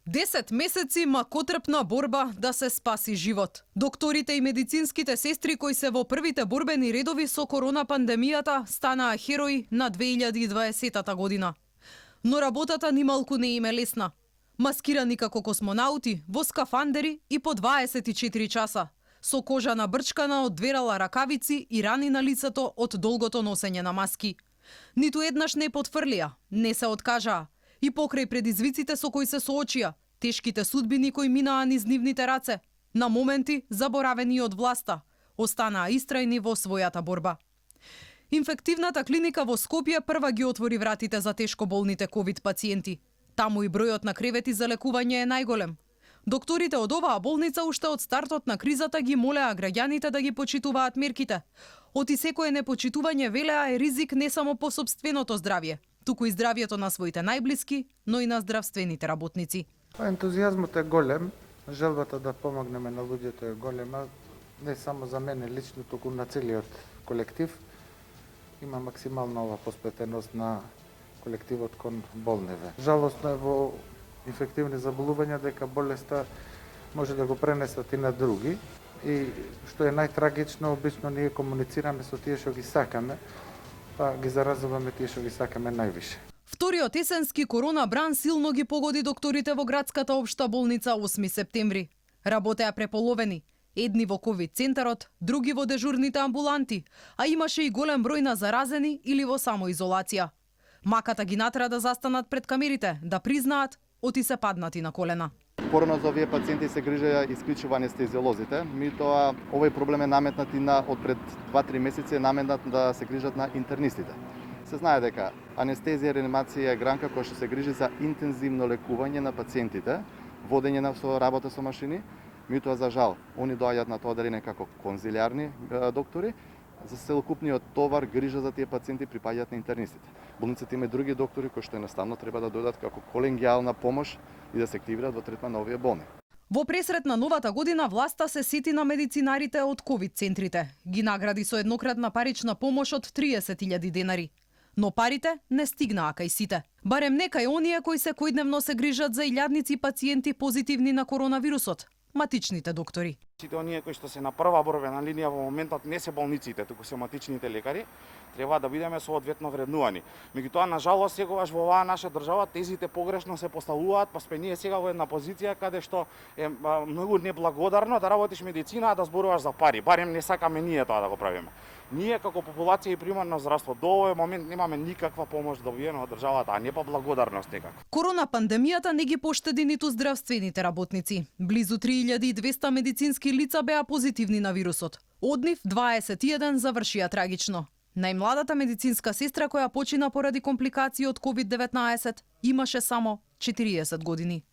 10 месеци макотрпна борба да се спаси живот. Докторите и медицинските сестри кои се во првите борбени редови со корона пандемијата станаа херои на 2020 година. Но работата нималку не им е лесна. Маскирани како космонаути, во скафандери и по 24 часа, со кожа набрчкана од дверала ракавици и рани на лицето од долгото носење на маски. Ниту еднаш не потфрлија, не се откажаа. И покрај предизвиците со кои се соочија, тешките судбини кои минаа низ нивните раце, на моменти заборавени од власта, останаа истрајни во својата борба. Инфективната клиника во Скопје прва ги отвори вратите за тешко болните ковид пациенти. Таму и бројот на кревети за лекување е најголем. Докторите од оваа болница уште од стартот на кризата ги молеа граѓаните да ги почитуваат мерките. Оти секое непочитување, велеа, е ризик не само по собственото здравје, туку и здравјето на своите најблиски, но и на здравствените работници. Ентузијазмот е голем, желбата да помогнеме на луѓето е голема, не само за мене лично, туку на целиот колектив. Има максимална ова посветеност на колективот кон болниве. Жалосно е во инфективни заболувања дека болеста може да го пренесат и на други. И што е најтрагично, обично ние комуницираме со тие што ги сакаме, па ги заразуваме тие што ги сакаме највише. Вториот есенски корона бран силно ги погоди докторите во градската општа болница 8 септември. Работеа преполовени. Едни во ковид центарот, други во дежурните амбуланти, а имаше и голем број на заразени или во самоизолација. Маката ги натера да застанат пред камерите, да признаат, оти се паднати на колена. Порано за овие пациенти се грижеа исклучиво анестезиолозите, меѓутоа овој проблем е наметнат и од пред 2-3 месеци е наметнат да се грижат на интернистите. Се знае дека анестезија и реанимација е гранка која што се грижи за интензивно лекување на пациентите, водење на работа со машини, меѓутоа за жал, они доаѓаат на тоа делење како конзилиарни доктори, за целокупниот товар грижа за тие пациенти припаѓаат на интернистите. Болницата има и други доктори кои што едноставно треба да дојдат како колегијална помош и да се активираат во третман на овие болни. Во пресрет на новата година власта се сети на медицинарите од ковид центрите. Ги награди со еднократна парична помош од 30.000 денари. Но парите не стигнаа кај сите. Барем не кај оние кои секојдневно се грижат за илјадници пациенти позитивни на коронавирусот. Матичните доктори. Сите оние кои што се на прва борбена линија во моментот не се болниците, туку се матичните лекари, треба да бидеме соодветно вреднувани. Меѓутоа, на жалост, секогаш во оваа наша држава тезите погрешно се поставуваат, па сме ние сега во една позиција каде што е многу неблагодарно да работиш медицина, а да зборуваш за пари. Барем не сакаме ние тоа да го правиме. Ние како популација и примарно здравство до овој момент немаме никаква помош добиена од државата, а не па благодарност некако. Корона пандемијата не ги поштеди ниту здравствените работници. Близу 3200 медицински лица беа позитивни на вирусот. Од нив 21 завршија трагично. Најмладата медицинска сестра која почина поради компликации од COVID-19 имаше само 40 години.